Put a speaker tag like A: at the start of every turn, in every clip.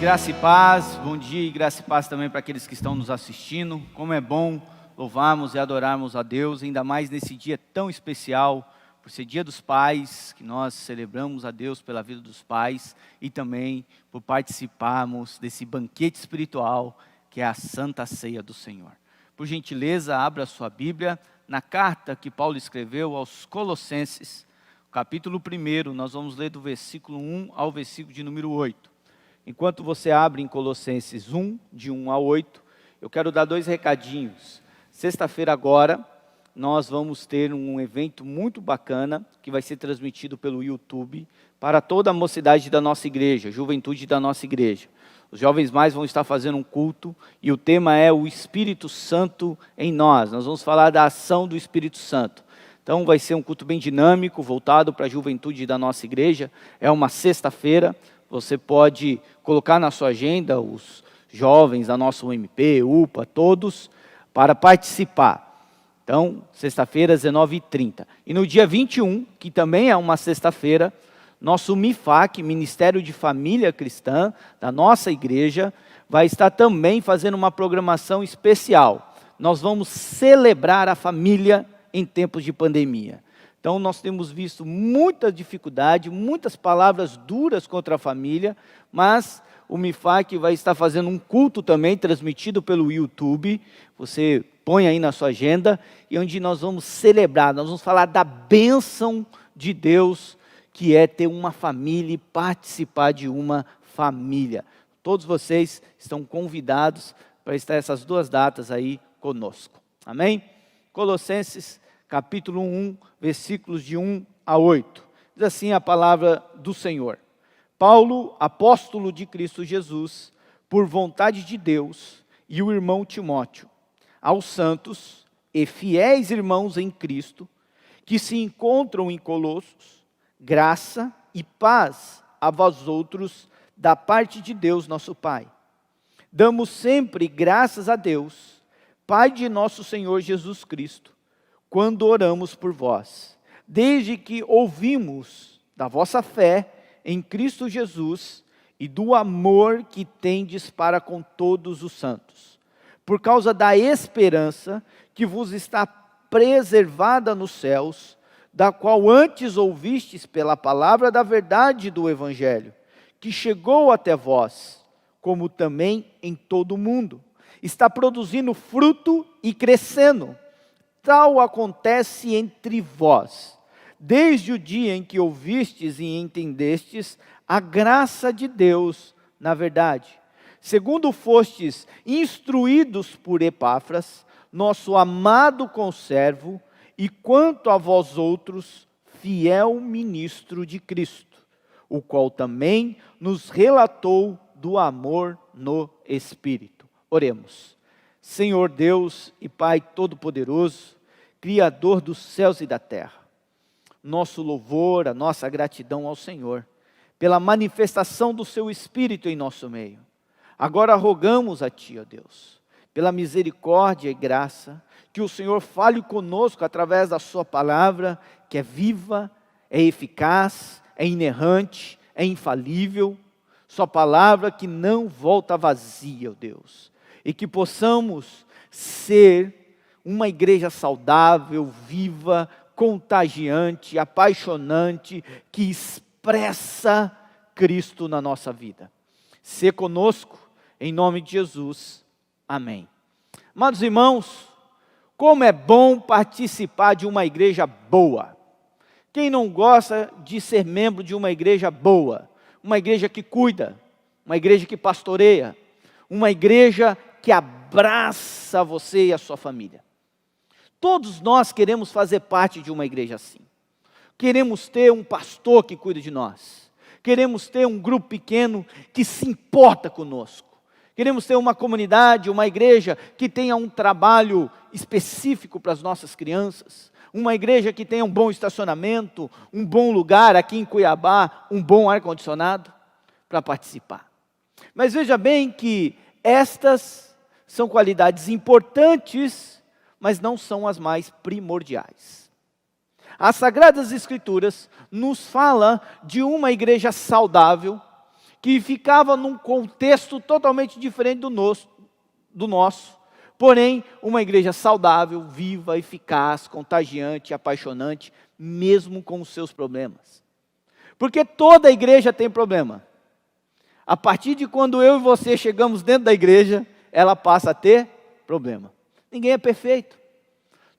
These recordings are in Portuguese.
A: Graça e paz, bom dia e graça e paz também para aqueles que estão nos assistindo. Como é bom louvarmos e adorarmos a Deus, ainda mais nesse dia tão especial, por ser Dia dos Pais, que nós celebramos a Deus pela vida dos pais e também por participarmos desse banquete espiritual que é a Santa Ceia do Senhor. Por gentileza, abra sua Bíblia na carta que Paulo escreveu aos Colossenses, capítulo 1, nós vamos ler do versículo 1 ao versículo de número 8. Enquanto você abre em Colossenses 1, de 1 a 8, eu quero dar 2 recadinhos. Sexta-feira agora, nós vamos ter um evento muito bacana, que vai ser transmitido pelo YouTube, para toda a mocidade da nossa igreja, juventude da nossa igreja. Os jovens mais vão estar fazendo um culto, e o tema é o Espírito Santo em nós. Nós vamos falar da ação do Espírito Santo. Então vai ser um culto bem dinâmico, voltado para a juventude da nossa igreja. É uma sexta-feira. Você pode colocar na sua agenda os jovens da nossa UMP, UPA, todos, para participar. Então, sexta-feira, 19h30. E no dia 21, que também é uma sexta-feira, nosso MIFAC, Ministério de Família Cristã, da nossa igreja, vai estar também fazendo uma programação especial. Nós vamos celebrar a família em tempos de pandemia. Então, nós temos visto muita dificuldade, muitas palavras duras contra a família, mas o MIFAC vai estar fazendo um culto também, transmitido pelo YouTube. Você põe aí na sua agenda, e onde nós vamos celebrar, nós vamos falar da bênção de Deus, que é ter uma família e participar de uma família. Todos vocês estão convidados para estar essas 2 datas aí conosco. Amém? Colossenses capítulo 1, versículos de 1 a 8. Diz assim a palavra do Senhor. Paulo, apóstolo de Cristo Jesus, por vontade de Deus, e o irmão Timóteo, aos santos e fiéis irmãos em Cristo, que se encontram em Colossos, graça e paz a vós outros, da parte de Deus nosso Pai. Damos sempre graças a Deus, Pai de nosso Senhor Jesus Cristo, quando oramos por vós, desde que ouvimos da vossa fé em Cristo Jesus e do amor que tendes para com todos os santos, por causa da esperança que vos está preservada nos céus, da qual antes ouvistes pela palavra da verdade do Evangelho, que chegou até vós, como também em todo o mundo, está produzindo fruto e crescendo. Tal acontece entre vós, desde o dia em que ouvistes e entendestes a graça de Deus na verdade, segundo fostes instruídos por Epáfras, nosso amado conservo, e quanto a vós outros, fiel ministro de Cristo, o qual também nos relatou do amor no Espírito. Oremos. Senhor Deus e Pai Todo-Poderoso, Criador dos céus e da terra, nosso louvor, a nossa gratidão ao Senhor, pela manifestação do Seu Espírito em nosso meio. Agora rogamos a Ti, ó Deus, pela misericórdia e graça, que o Senhor fale conosco através da Sua palavra, que é viva, é eficaz, é inerrante, é infalível, Sua palavra que não volta vazia, ó Deus, e que possamos ser uma igreja saudável, viva, contagiante, apaixonante, que expressa Cristo na nossa vida. Se conosco, em nome de Jesus. Amém. Amados irmãos, como é bom participar de uma igreja boa. Quem não gosta de ser membro de uma igreja boa? Uma igreja que cuida, uma igreja que pastoreia, uma igreja que abraça você e a sua família. Todos nós queremos fazer parte de uma igreja assim. Queremos ter um pastor que cuida de nós. Queremos ter um grupo pequeno que se importa conosco. Queremos ter uma comunidade, uma igreja que tenha um trabalho específico para as nossas crianças. Uma igreja que tenha um bom estacionamento, um bom lugar aqui em Cuiabá, um bom ar-condicionado para participar. Mas veja bem que estas são qualidades importantes, mas não são as mais primordiais. As Sagradas Escrituras nos fala de uma igreja saudável, que ficava num contexto totalmente diferente do nosso. Porém, uma igreja saudável, viva, eficaz, contagiante, apaixonante, mesmo com os seus problemas. Porque toda igreja tem problema. A partir de quando eu e você chegamos dentro da igreja, ela passa a ter problema. Ninguém é perfeito.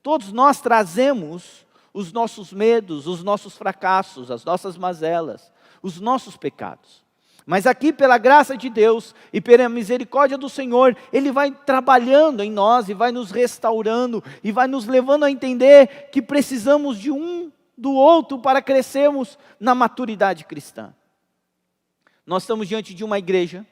A: Todos nós trazemos os nossos medos, os nossos fracassos, as nossas mazelas, os nossos pecados. Mas aqui, pela graça de Deus e pela misericórdia do Senhor, Ele vai trabalhando em nós e vai nos restaurando e vai nos levando a entender que precisamos de um do outro para crescermos na maturidade cristã. Nós estamos diante de uma igreja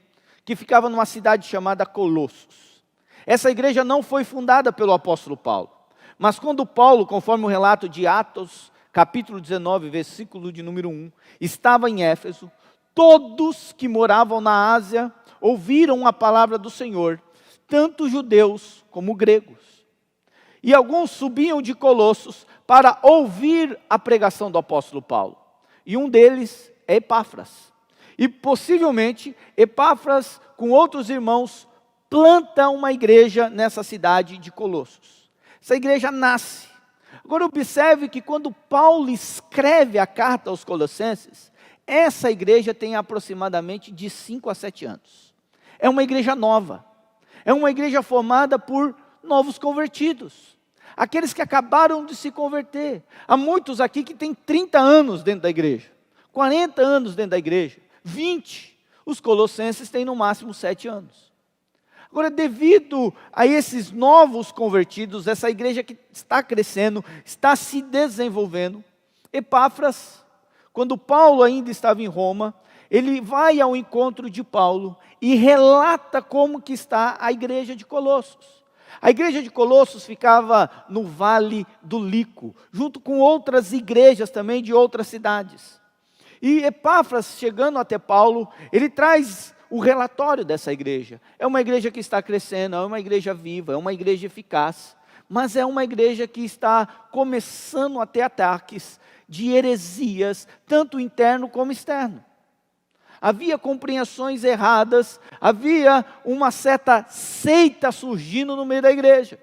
A: que ficava numa cidade chamada Colossos. Essa igreja não foi fundada pelo apóstolo Paulo, mas quando Paulo, conforme o relato de Atos, capítulo 19, versículo de número 1, estava em Éfeso, todos que moravam na Ásia ouviram a palavra do Senhor, tanto judeus como gregos. E alguns subiam de Colossos para ouvir a pregação do apóstolo Paulo. E um deles é Epáfras. E possivelmente Epáfras, com outros irmãos, planta uma igreja nessa cidade de Colossos. Essa igreja nasce. Agora observe que quando Paulo escreve a carta aos Colossenses, essa igreja tem aproximadamente de 5 a 7 anos. É uma igreja nova. É uma igreja formada por novos convertidos. Aqueles que acabaram de se converter. Há muitos aqui que têm 30 anos dentro da igreja. 40 anos dentro da igreja. 20. Os colossenses têm no máximo 7 anos. Agora, devido a esses novos convertidos, essa igreja que está crescendo, está se desenvolvendo, Epáfras, quando Paulo ainda estava em Roma, ele vai ao encontro de Paulo e relata como que está a igreja de Colossos. A igreja de Colossos ficava no Vale do Lico, junto com outras igrejas também de outras cidades. E Epáfras, chegando até Paulo, ele traz o relatório dessa igreja. É uma igreja que está crescendo, é uma igreja viva, é uma igreja eficaz, mas é uma igreja que está começando a ter ataques de heresias, tanto interno como externo. Havia compreensões erradas, havia uma certa seita surgindo no meio da igreja.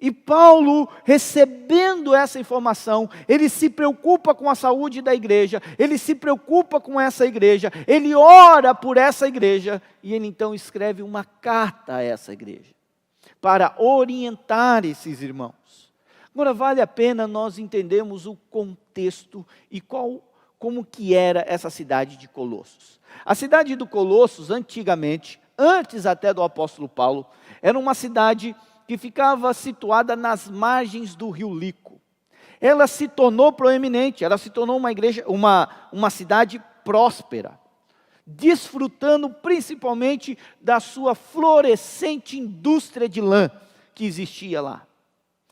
A: E Paulo, recebendo essa informação, ele se preocupa com a saúde da igreja, ele se preocupa com essa igreja, ele ora por essa igreja, e ele então escreve uma carta a essa igreja, para orientar esses irmãos. Agora, vale a pena nós entendermos o contexto e como que era essa cidade de Colossos. A cidade de Colossos, antigamente, antes até do apóstolo Paulo, era uma cidade que ficava situada nas margens do rio Lico. Ela se tornou proeminente, ela se tornou uma igreja, uma cidade próspera, desfrutando principalmente da sua florescente indústria de lã que existia lá.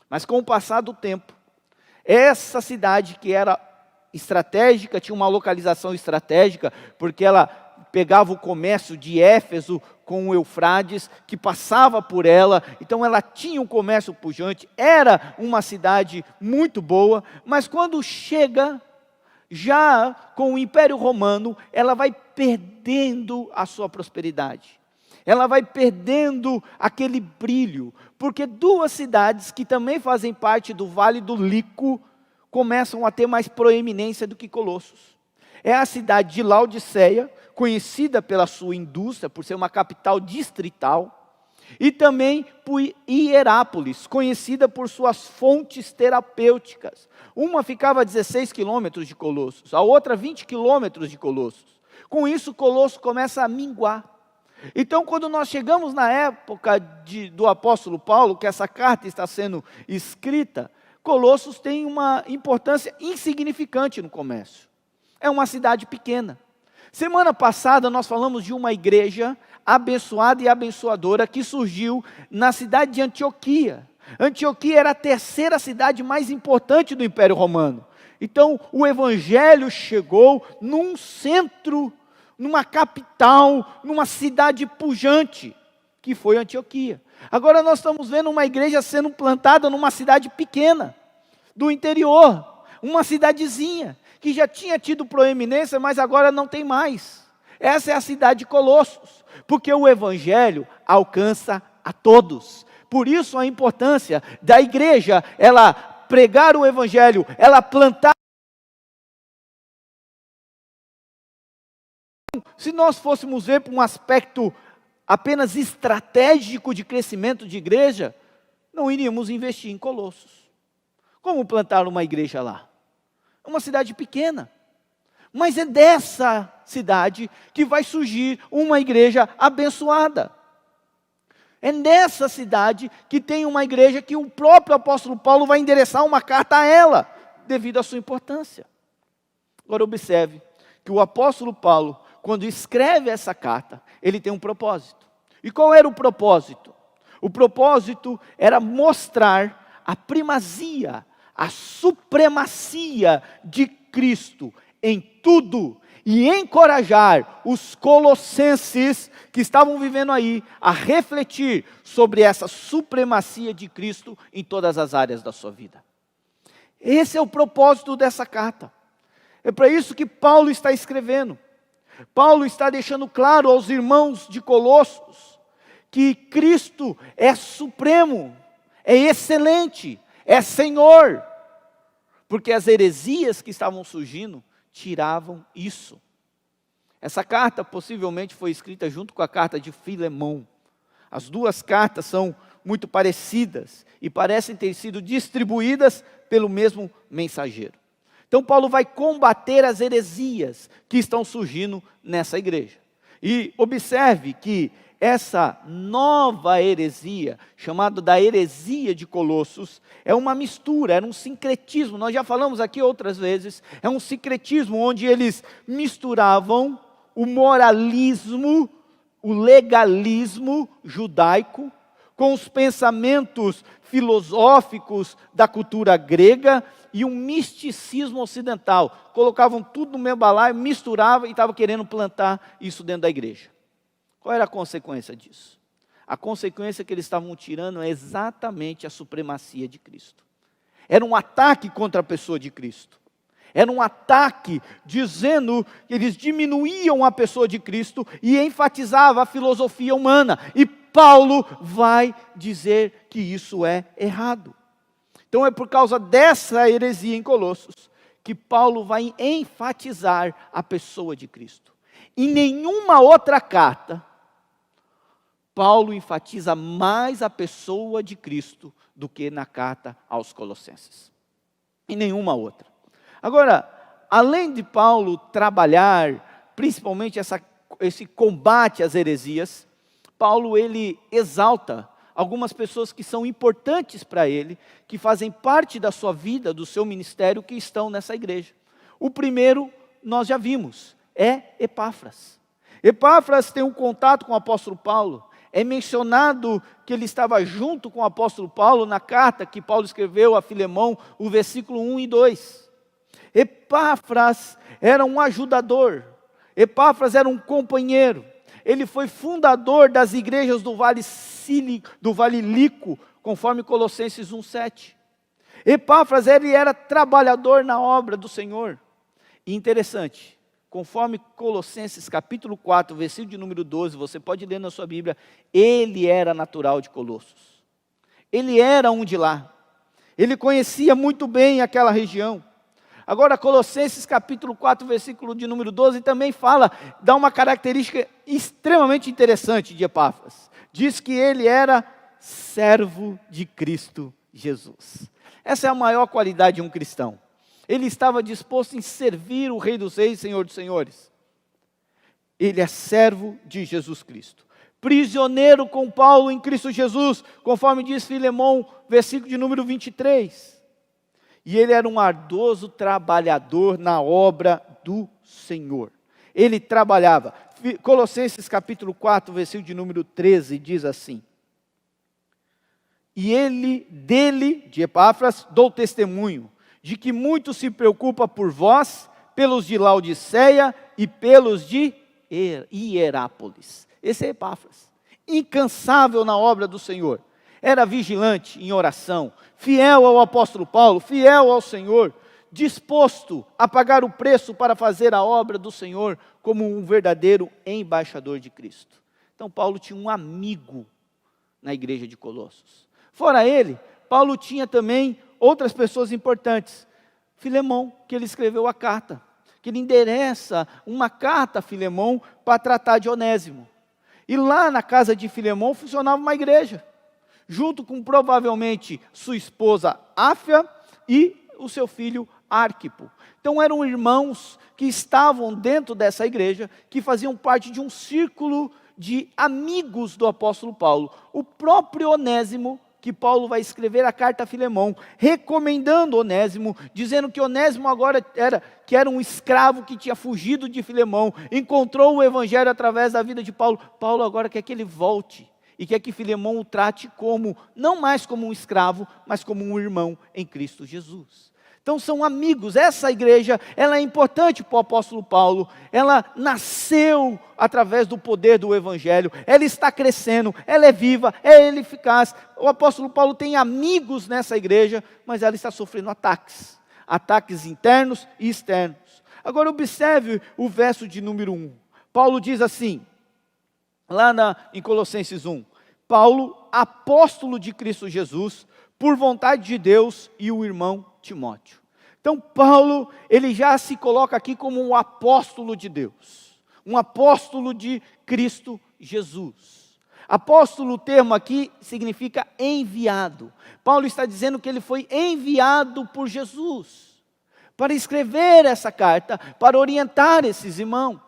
A: Mas com o passar do tempo, essa cidade que era estratégica, tinha uma localização estratégica, porque ela pegava o comércio de Éfeso com o Eufrates, que passava por ela, então ela tinha um comércio pujante, era uma cidade muito boa, mas quando chega, já com o Império Romano, ela vai perdendo a sua prosperidade. Ela vai perdendo aquele brilho, porque duas cidades que também fazem parte do Vale do Lico, começam a ter mais proeminência do que Colossos. É a cidade de Laodiceia, conhecida pela sua indústria, por ser uma capital distrital, e também por Hierápolis, conhecida por suas fontes terapêuticas. Uma ficava a 16 quilômetros de Colossos, a outra 20 quilômetros de Colossos. Com isso, Colossos começa a minguar. Então, quando nós chegamos na época do apóstolo Paulo, que essa carta está sendo escrita, Colossos tem uma importância insignificante no comércio. É uma cidade pequena. Semana passada nós falamos de uma igreja abençoada e abençoadora que surgiu na cidade de Antioquia. Antioquia era a terceira cidade mais importante do Império Romano. Então, o evangelho chegou num centro, numa capital, numa cidade pujante, que foi Antioquia. Agora nós estamos vendo uma igreja sendo plantada numa cidade pequena, do interior, uma cidadezinha, que já tinha tido proeminência, mas agora não tem mais. Essa é a cidade de Colossos, porque o evangelho alcança a todos. Por isso a importância da igreja, ela pregar o evangelho, ela plantar. Se nós fôssemos ver por um aspecto apenas estratégico de crescimento de igreja, não iríamos investir em Colossos. Como plantar uma igreja lá? É uma cidade pequena. Mas é dessa cidade que vai surgir uma igreja abençoada. É nessa cidade que tem uma igreja que o próprio apóstolo Paulo vai endereçar uma carta a ela, devido à sua importância. Agora observe que o apóstolo Paulo, quando escreve essa carta, ele tem um propósito. E qual era o propósito? O propósito era mostrar a primazia, a supremacia de Cristo em tudo e encorajar os colossenses que estavam vivendo aí a refletir sobre essa supremacia de Cristo em todas as áreas da sua vida. Esse é o propósito dessa carta. É para isso que Paulo está escrevendo. Paulo está deixando claro aos irmãos de Colossos que Cristo é supremo, é excelente, é Senhor, porque as heresias que estavam surgindo tiravam isso. Essa carta possivelmente foi escrita junto com a carta de Filemão. As duas cartas são muito parecidas e parecem ter sido distribuídas pelo mesmo mensageiro. Então Paulo vai combater as heresias que estão surgindo nessa igreja. E observe que essa nova heresia, chamada da heresia de Colossos, é uma mistura, era um sincretismo. Nós já falamos aqui outras vezes, é um sincretismo onde eles misturavam o moralismo, o legalismo judaico, com os pensamentos filosóficos da cultura grega e um misticismo ocidental. Colocavam tudo no mesmo balaio, misturavam e estavam querendo plantar isso dentro da igreja. Qual era a consequência disso? A consequência que eles estavam tirando é exatamente a supremacia de Cristo. Era um ataque contra a pessoa de Cristo. Era um ataque dizendo que eles diminuíam a pessoa de Cristo e enfatizavam a filosofia humana. E Paulo vai dizer que isso é errado. Então é por causa dessa heresia em Colossos que Paulo vai enfatizar a pessoa de Cristo. Em nenhuma outra carta, Paulo enfatiza mais a pessoa de Cristo do que na carta aos Colossenses. Em nenhuma outra. Agora, além de Paulo trabalhar, principalmente esse combate às heresias, Paulo ele exalta algumas pessoas que são importantes para ele, que fazem parte da sua vida, do seu ministério, que estão nessa igreja. O primeiro, nós já vimos, é Epáfras. Epáfras tem um contato com o apóstolo Paulo. É mencionado que ele estava junto com o apóstolo Paulo na carta que Paulo escreveu a Filemão, o versículo 1 e 2. Epáfras era um ajudador. Epáfras era um companheiro. Ele foi fundador das igrejas do Vale Lico, conforme Colossenses 1:7. Epáfras ele era trabalhador na obra do Senhor. E interessante, conforme Colossenses capítulo 4, versículo de número 12, você pode ler na sua Bíblia, ele era natural de Colossos. Ele era um de lá. Ele conhecia muito bem aquela região. Agora, Colossenses capítulo 4, versículo de número 12, também dá uma característica extremamente interessante de Epáfras. Diz que ele era servo de Cristo Jesus. Essa é a maior qualidade de um cristão. Ele estava disposto em servir o Rei dos Reis, Senhor dos Senhores. Ele é servo de Jesus Cristo. Prisioneiro com Paulo em Cristo Jesus, conforme diz Filemão, versículo de número 23. E ele era um ardoso trabalhador na obra do Senhor. Ele trabalhava. Colossenses capítulo 4, versículo de número 13, diz assim. E dele, de Epáfras, dou testemunho, de que muito se preocupa por vós, pelos de Laodiceia e pelos de Hierápolis. Esse é Epáfras. Incansável na obra do Senhor. Era vigilante em oração, fiel ao apóstolo Paulo, fiel ao Senhor, disposto a pagar o preço para fazer a obra do Senhor como um verdadeiro embaixador de Cristo. Então Paulo tinha um amigo na igreja de Colossos. Fora ele, Paulo tinha também outras pessoas importantes. Filemão, que ele escreveu a carta, que ele endereça uma carta a Filemão para tratar de Onésimo. E lá na casa de Filemão funcionava uma igreja, junto com provavelmente sua esposa Áfia e o seu filho Arquipo. Então eram irmãos que estavam dentro dessa igreja, que faziam parte de um círculo de amigos do apóstolo Paulo. O próprio Onésimo, que Paulo vai escrever a carta a Filemão, recomendando Onésimo, dizendo que Onésimo agora era um escravo que tinha fugido de Filemão, encontrou o evangelho através da vida de Paulo. Paulo agora quer que ele volte, e quer que Filemão o trate como, não mais como um escravo, mas como um irmão em Cristo Jesus. Então são amigos. Essa igreja, ela é importante para o apóstolo Paulo, ela nasceu através do poder do evangelho, ela está crescendo, ela é viva, é eficaz. O apóstolo Paulo tem amigos nessa igreja, mas ela está sofrendo ataques internos e externos. Agora observe o verso de número 1. Paulo diz assim, lá em Colossenses 1, Paulo, apóstolo de Cristo Jesus, por vontade de Deus, e o irmão Timóteo. Então Paulo, ele já se coloca aqui como um apóstolo de Deus, um apóstolo de Cristo Jesus. Apóstolo, o termo aqui significa enviado. Paulo está dizendo que ele foi enviado por Jesus, para escrever essa carta, para orientar esses irmãos.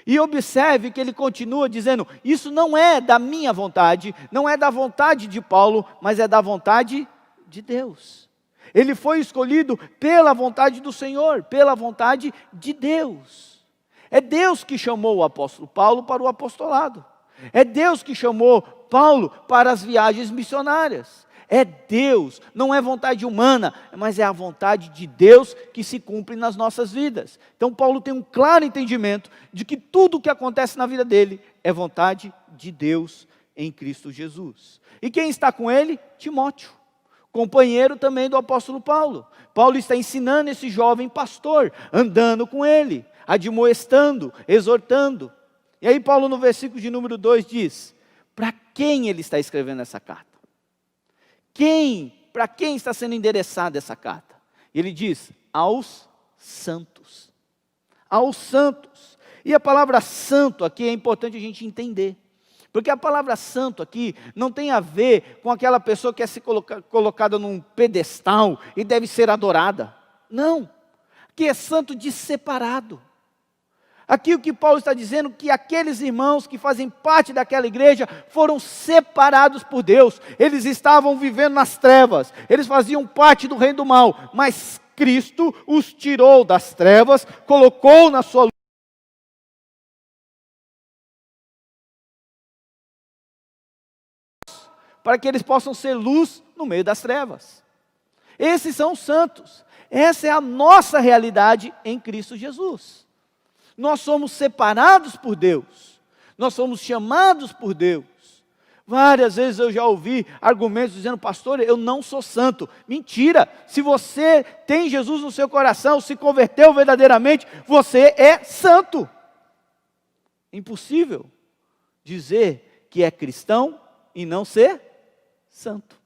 A: E observe que ele continua dizendo, isso não é da minha vontade, não é da vontade de Paulo, mas é da vontade de Deus. Ele foi escolhido pela vontade do Senhor, pela vontade de Deus. É Deus que chamou o apóstolo Paulo para o apostolado. É Deus que chamou Paulo para as viagens missionárias. É Deus, não é vontade humana, mas é a vontade de Deus que se cumpre nas nossas vidas. Então Paulo tem um claro entendimento de que tudo o que acontece na vida dele é vontade de Deus em Cristo Jesus. E quem está com ele? Timóteo, companheiro também do apóstolo Paulo. Paulo está ensinando esse jovem pastor, andando com ele, admoestando, exortando. E aí Paulo no versículo de número 2 diz, para quem ele está escrevendo essa carta? Para quem está sendo endereçada essa carta? Ele diz, aos santos. Aos santos. E a palavra santo aqui é importante a gente entender. Porque a palavra santo aqui não tem a ver com aquela pessoa que é ser colocada num pedestal e deve ser adorada. Não. Aqui é santo de separado. Aqui o que Paulo está dizendo é que aqueles irmãos que fazem parte daquela igreja foram separados por Deus. Eles estavam vivendo nas trevas, eles faziam parte do reino do mal, mas Cristo os tirou das trevas, colocou na sua luz, para que eles possam ser luz no meio das trevas. Esses são os santos. Essa é a nossa realidade em Cristo Jesus. Nós somos separados por Deus, nós somos chamados por Deus. Várias vezes eu já ouvi argumentos dizendo, pastor, eu não sou santo. Mentira, se você tem Jesus no seu coração, se converteu verdadeiramente, você é santo. Impossível dizer que é cristão e não ser santo,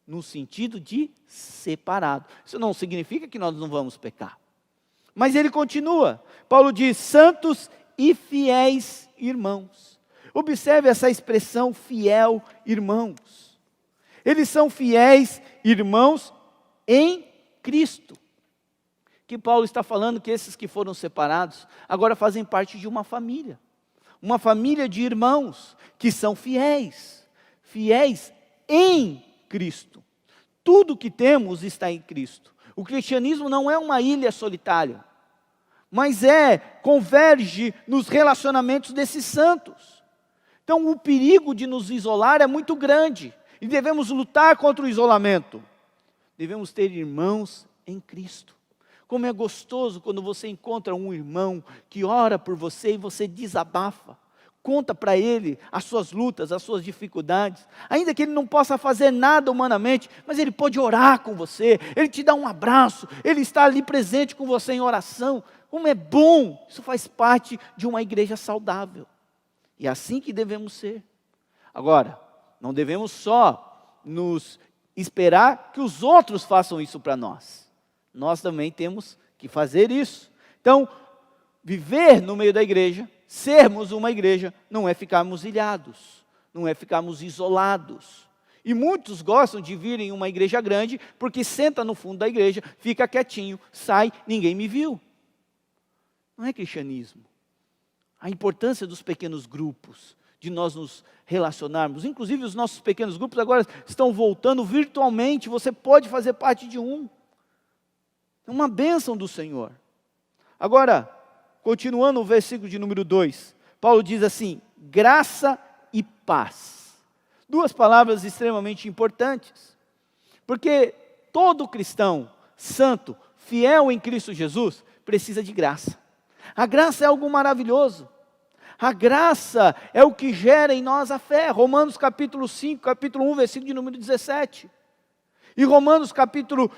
A: no sentido de separado. Isso não significa que nós não vamos pecar. Mas ele continua, Paulo diz, santos e fiéis irmãos. Observe essa expressão, fiel irmãos. Eles são fiéis irmãos em Cristo. Que Paulo está falando que esses que foram separados, agora fazem parte de uma família de irmãos, que são fiéis em Cristo. Tudo que temos está em Cristo. O cristianismo não é uma ilha solitária, mas converge nos relacionamentos desses santos. Então o perigo de nos isolar é muito grande, e devemos lutar contra o isolamento. Devemos ter irmãos em Cristo. Como é gostoso quando você encontra um irmão que ora por você e você desabafa. Conta para ele as suas lutas, as suas dificuldades. Ainda que ele não possa fazer nada humanamente, mas ele pode orar com você, ele te dá um abraço, ele está ali presente com você em oração. Como é bom! Isso faz parte de uma igreja saudável. E é assim que devemos ser. Agora, não devemos só nos esperar que os outros façam isso para nós. Nós também temos que fazer isso. Então, viver no meio da igreja, sermos uma igreja, não é ficarmos ilhados, não é ficarmos isolados. E muitos gostam de vir em uma igreja grande, porque senta no fundo da igreja, fica quietinho, sai, ninguém me viu. Não é cristianismo. A importância dos pequenos grupos, de nós nos relacionarmos, inclusive os nossos pequenos grupos agora estão voltando virtualmente, você pode fazer parte de um. É uma bênção do Senhor. Agora, continuando o versículo de número 2, Paulo diz assim: graça e paz. Duas palavras extremamente importantes, porque todo cristão santo, fiel em Cristo Jesus, precisa de graça. A graça é algo maravilhoso. A graça é o que gera em nós a fé. Romanos capítulo 5, capítulo 1, versículo de número 17. E Romanos capítulo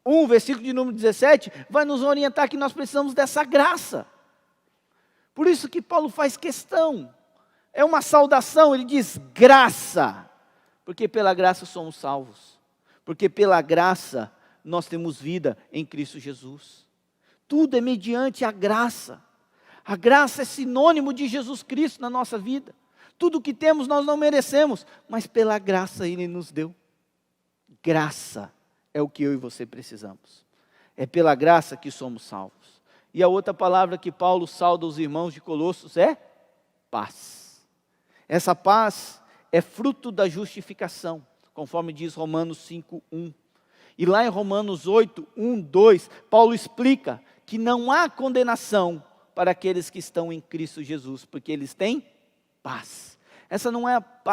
A: 1, versículo de número 17, vai nos orientar que nós precisamos dessa graça. Por isso que Paulo faz questão. É uma saudação, ele diz graça. Porque pela graça somos salvos. Porque pela graça nós temos vida em Cristo Jesus. Tudo é mediante a graça. A graça é sinônimo de Jesus Cristo na nossa vida. Tudo que temos nós não merecemos, mas pela graça Ele nos deu. Graça é o que eu e você precisamos. É pela graça que somos salvos. E a outra palavra que Paulo sauda os irmãos de Colossos é paz. Essa paz é fruto da justificação, conforme diz Romanos 5:1. E lá em Romanos 8:1-2, Paulo explica que não há condenação para aqueles que estão em Cristo Jesus, porque eles têm paz.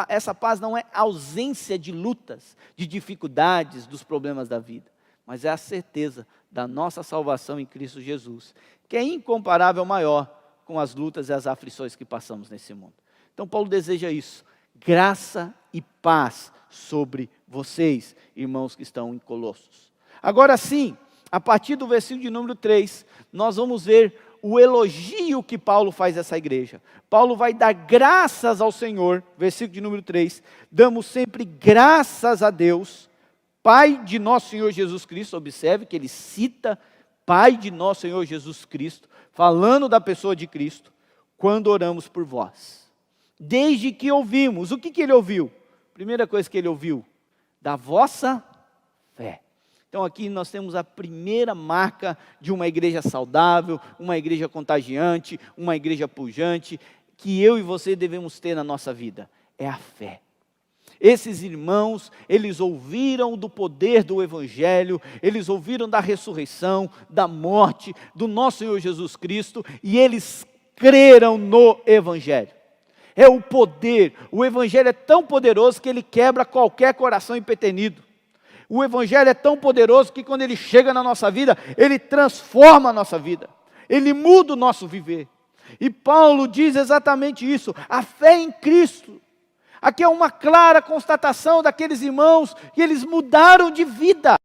A: Essa paz não é ausência de lutas, de dificuldades, dos problemas da vida, mas é a certeza da nossa salvação em Cristo Jesus, que é incomparável maior com as lutas e as aflições que passamos nesse mundo. Então Paulo deseja isso, graça e paz sobre vocês, irmãos que estão em Colossos. Agora sim, a partir do versículo de número 3, nós vamos ver o elogio que Paulo faz a essa igreja. Paulo vai dar graças ao Senhor, versículo de número 3, damos sempre graças a Deus, Pai de nosso Senhor Jesus Cristo. Observe que ele cita Pai de nosso Senhor Jesus Cristo, falando da pessoa de Cristo, quando oramos por vós. Desde que ouvimos, o que ele ouviu? Primeira coisa que ele ouviu, da vossa fé. Então aqui nós temos a primeira marca de uma igreja saudável, uma igreja contagiante, uma igreja pujante, que eu e você devemos ter na nossa vida, é a fé. Esses irmãos, eles ouviram do poder do Evangelho, eles ouviram da ressurreição, da morte, do nosso Senhor Jesus Cristo, e eles creram no Evangelho. É o poder, o Evangelho é tão poderoso que ele quebra qualquer coração empedernido. O Evangelho é tão poderoso que quando ele chega na nossa vida, ele transforma a nossa vida, ele muda o nosso viver. E Paulo diz exatamente isso, a fé em Cristo. Aqui é uma clara constatação daqueles irmãos que eles mudaram de vida.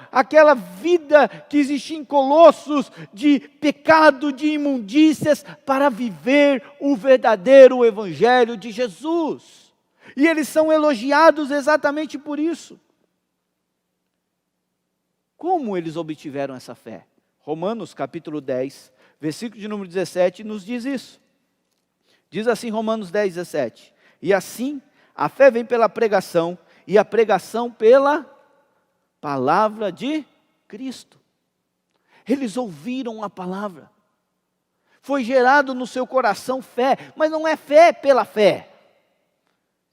A: Aquela vida que existia em Colossos, de pecado, de imundícias, para viver o verdadeiro Evangelho de Jesus. E eles são elogiados exatamente por isso. Como eles obtiveram essa fé? Romanos capítulo 10, versículo de número 17, nos diz isso. Diz assim Romanos 10, 17. E assim, a fé vem pela pregação, e a pregação pela palavra de Cristo. Eles ouviram a palavra. Foi gerado no seu coração fé, mas não é fé pela fé.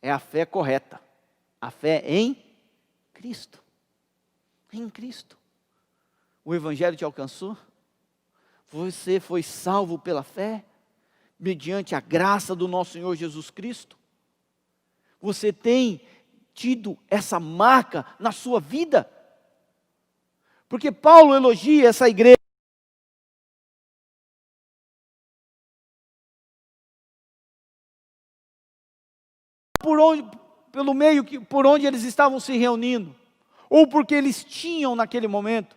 A: É a fé correta. A fé em Cristo. Em Cristo. O Evangelho te alcançou? Você foi salvo pela fé? Mediante a graça do nosso Senhor Jesus Cristo? Você tem tido essa marca na sua vida? Porque Paulo elogia essa igreja pelo meio por onde eles estavam se reunindo, ou porque eles tinham naquele momento.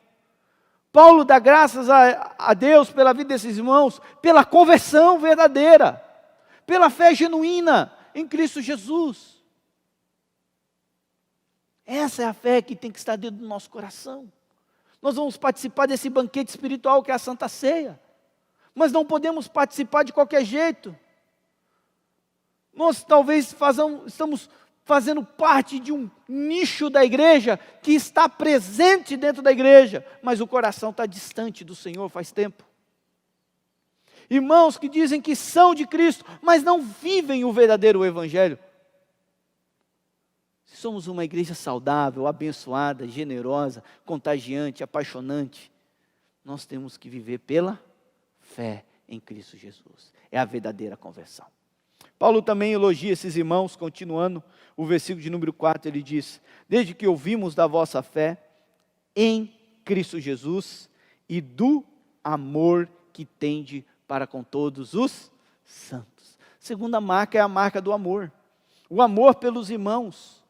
A: Paulo dá graças a Deus pela vida desses irmãos, pela conversão verdadeira, pela fé genuína em Cristo Jesus. Essa é a fé que tem que estar dentro do nosso coração. Nós vamos participar desse banquete espiritual que é a Santa Ceia, mas não podemos participar de qualquer jeito. Nós talvez estamos fazendo parte de um nicho da igreja que está presente dentro da igreja, mas o coração está distante do Senhor faz tempo. Irmãos que dizem que são de Cristo, mas não vivem o verdadeiro evangelho. Se somos uma igreja saudável, abençoada, generosa, contagiante, apaixonante, nós temos que viver pela fé em Cristo Jesus. É a verdadeira conversão. Paulo também elogia esses irmãos, continuando o versículo de número 4, ele diz: desde que ouvimos da vossa fé em Cristo Jesus e do amor que tende para com todos os santos. Segunda marca é a marca do amor. O amor pelos irmãos.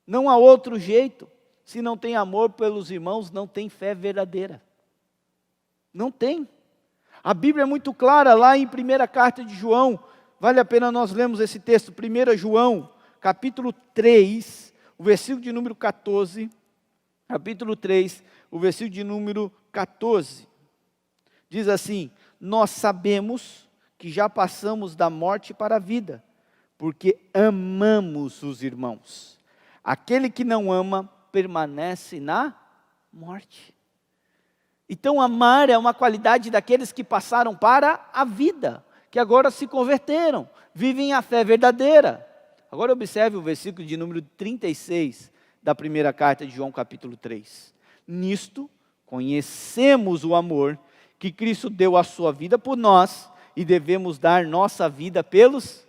A: Não há outro jeito. Se não tem amor pelos irmãos, não tem fé verdadeira. Não tem. A Bíblia é muito clara lá em primeira carta de João. Vale a pena nós lermos esse texto, 1 João, capítulo 3, o versículo de número 14, capítulo 3, o versículo de número 14, diz assim: nós sabemos que já passamos da morte para a vida, porque amamos os irmãos. Aquele que não ama, permanece na morte. Então amar é uma qualidade daqueles que passaram para a vida, que agora se converteram, vivem a fé verdadeira. Agora observe o versículo de número 36 da primeira carta de João capítulo 3. Nisto conhecemos o amor que Cristo deu a sua vida por nós e devemos dar nossa vida pelos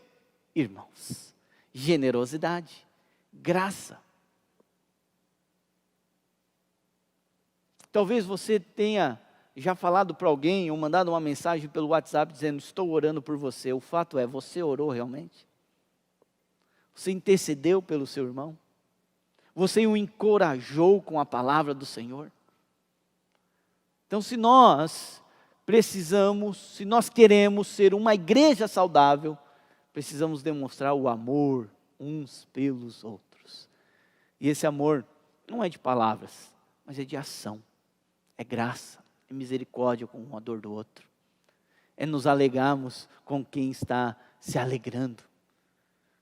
A: irmãos. Generosidade, graça. Talvez você tenha já falado para alguém ou mandado uma mensagem pelo WhatsApp dizendo: estou orando por você. O fato é, você orou realmente? Você intercedeu pelo seu irmão? Você o encorajou com a palavra do Senhor? Então, se nós queremos ser uma igreja saudável, precisamos demonstrar o amor uns pelos outros. E esse amor não é de palavras, mas é de ação, é graça. É misericórdia com uma dor do outro. É nos alegrarmos com quem está se alegrando.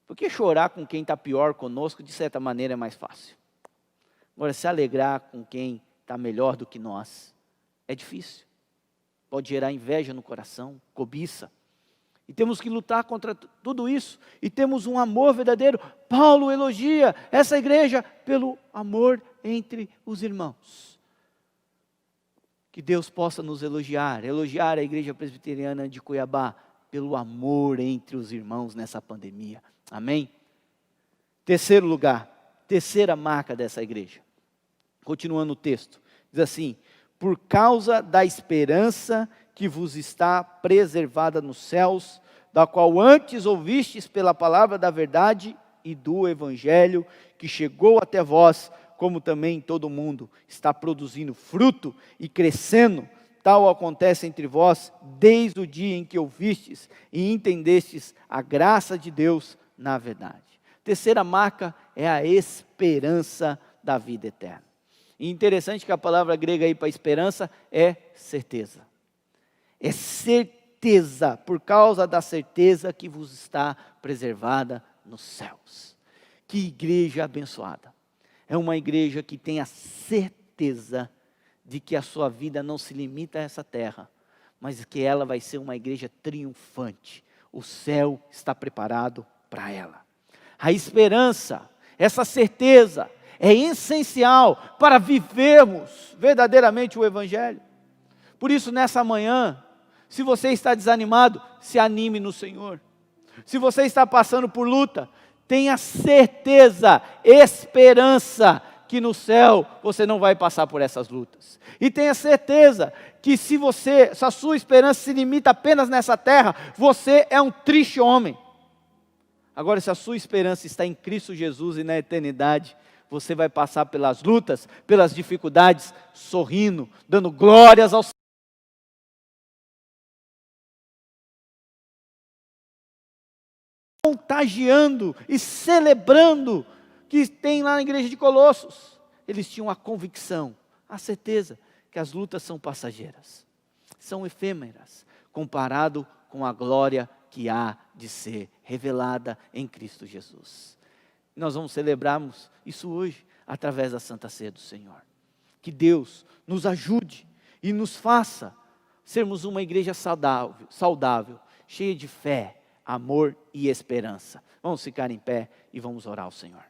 A: Porque chorar com quem está pior conosco, de certa maneira, é mais fácil. Agora, se alegrar com quem está melhor do que nós, é difícil. Pode gerar inveja no coração, cobiça. E temos que lutar contra tudo isso. E temos um amor verdadeiro. Paulo elogia essa igreja pelo amor entre os irmãos. Que Deus possa nos elogiar a Igreja Presbiteriana de Cuiabá, pelo amor entre os irmãos nessa pandemia. Amém? Terceiro lugar, terceira marca dessa igreja. Continuando o texto, diz assim: por causa da esperança que vos está preservada nos céus, da qual antes ouvistes pela palavra da verdade e do evangelho, que chegou até vós, como também todo mundo está produzindo fruto e crescendo, tal acontece entre vós, desde o dia em que ouvistes e entendestes a graça de Deus na verdade. Terceira marca é a esperança da vida eterna. E interessante que a palavra grega aí para esperança é certeza. É certeza, por causa da certeza que vos está preservada nos céus. Que igreja abençoada. É uma igreja que tem a certeza de que a sua vida não se limita a essa terra, mas que ela vai ser uma igreja triunfante. O céu está preparado para ela. A esperança, essa certeza, é essencial para vivermos verdadeiramente o evangelho. Por isso, nessa manhã, se você está desanimado, se anime no Senhor. Se você está passando por luta, tenha certeza, esperança que no céu você não vai passar por essas lutas. E tenha certeza que se a sua esperança se limita apenas nessa terra, você é um triste homem. Agora, se a sua esperança está em Cristo Jesus e na eternidade, você vai passar pelas lutas, pelas dificuldades, sorrindo, dando glórias ao Senhor. Contagiando e celebrando, que tem lá na igreja de Colossos. Eles tinham a convicção, a certeza, que as lutas são passageiras, são efêmeras, comparado com a glória que há de ser revelada em Cristo Jesus. Nós vamos celebrarmos isso hoje, através da Santa Ceia do Senhor. Que Deus nos ajude e nos faça sermos uma igreja saudável, cheia de fé, amor e esperança. Vamos ficar em pé e vamos orar ao Senhor.